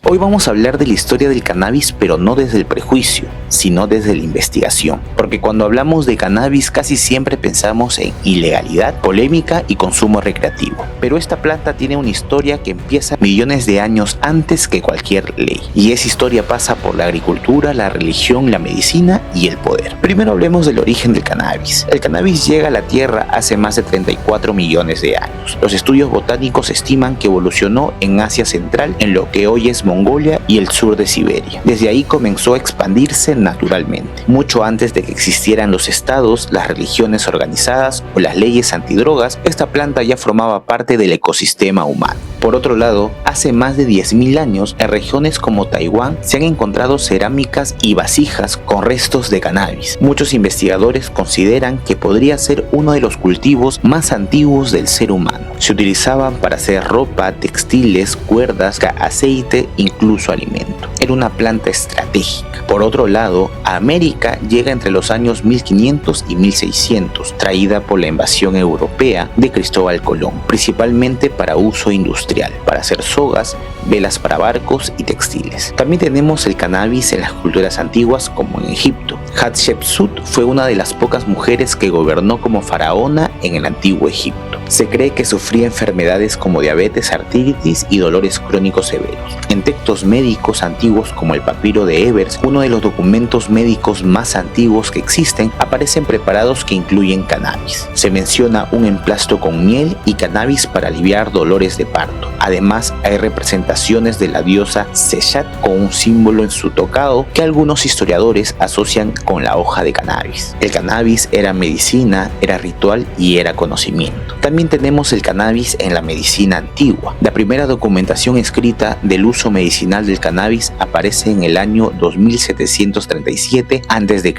Hoy vamos a hablar de la historia del cannabis, pero no desde el prejuicio, sino desde la investigación. Porque cuando hablamos de cannabis casi siempre pensamos en ilegalidad, polémica y consumo recreativo. Pero esta planta tiene una historia que empieza millones de años antes que cualquier ley. Y esa historia pasa por la agricultura, la religión, la medicina y el poder. Primero hablemos del origen del cannabis. El cannabis llega a la Tierra hace más de 34 millones de años. Los estudios botánicos estiman que evolucionó en Asia Central, en lo que hoy es Mongolia y el sur de Siberia. Desde ahí comenzó a expandirse naturalmente, mucho antes de que existieran los estados, las religiones organizadas o las leyes antidrogas. Esta planta ya formaba parte del ecosistema humano. Por otro lado, hace más de 10.000 años, en regiones como Taiwán se han encontrado cerámicas y vasijas con restos de cannabis. Muchos investigadores consideran que podría ser uno de los cultivos más antiguos del ser humano. Se utilizaban para hacer ropa, textiles, cuerdas, aceite, incluso alimento. Era una planta estratégica. Por otro lado, a América llega entre los años 1500 y 1600, traída por la invasión europea de Cristóbal Colón, principalmente para uso industrial, para hacer sogas, velas para barcos y textiles. También tenemos el cannabis en las culturas antiguas, como en Egipto. Hatshepsut fue una de las pocas mujeres que gobernó como faraona en el antiguo Egipto. Se cree que sufría enfermedades como diabetes, artritis y dolores crónicos severos. En textos médicos antiguos como el papiro de Ebers, uno de los documentos médicos más antiguos que existen, aparecen preparados que incluyen cannabis. Se menciona un emplasto con miel y cannabis para aliviar dolores de parto. Además, hay representaciones de la diosa Seshat con un símbolo en su tocado que algunos historiadores asocian con la hoja de cannabis. El cannabis era medicina, era ritual y era conocimiento. También tenemos el cannabis en la medicina antigua. La primera documentación escrita del uso medicinal del cannabis aparece en el año 2737 a.C.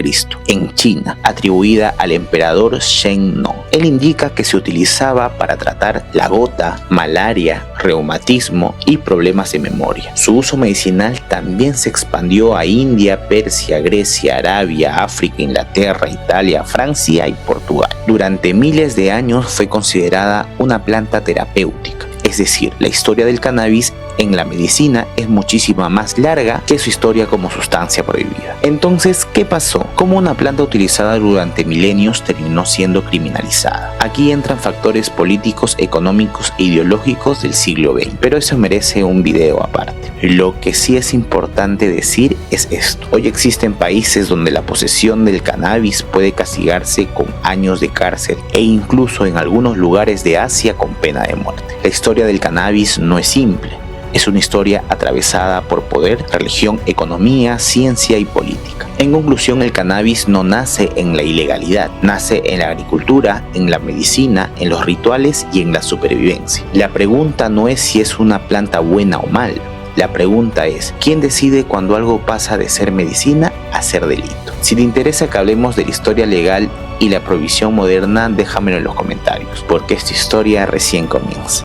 en China, atribuida al emperador Shen Nong. Él indica que se utilizaba para tratar la gota, malaria, reumatismo y problemas de memoria. Su uso medicinal también se expandió a India, Persia, Grecia, Arabia, África, Inglaterra, Italia, Francia y Portugal. Durante miles de años fue considerada una planta terapéutica. Es decir, la historia del cannabis en la medicina es muchísimo más larga que su historia como sustancia prohibida. Entonces, ¿qué pasó? ¿Cómo una planta utilizada durante milenios terminó siendo criminalizada? Aquí entran factores políticos, económicos e ideológicos del siglo XX, pero eso merece un video aparte. Lo que sí es importante decir es esto. Hoy existen países donde la posesión del cannabis puede castigarse con años de cárcel e incluso en algunos lugares de Asia con pena de muerte. La historia del cannabis no es simple. Es una historia atravesada por poder, religión, economía, ciencia y política. En conclusión, el cannabis no nace en la ilegalidad, nace en la agricultura, en la medicina, en los rituales y en la supervivencia. La pregunta no es si es una planta buena o mala. La pregunta es, ¿quién decide cuando algo pasa de ser medicina a ser delito? Si te interesa que hablemos de la historia legal y la prohibición moderna, déjamelo en los comentarios, porque esta historia recién comienza.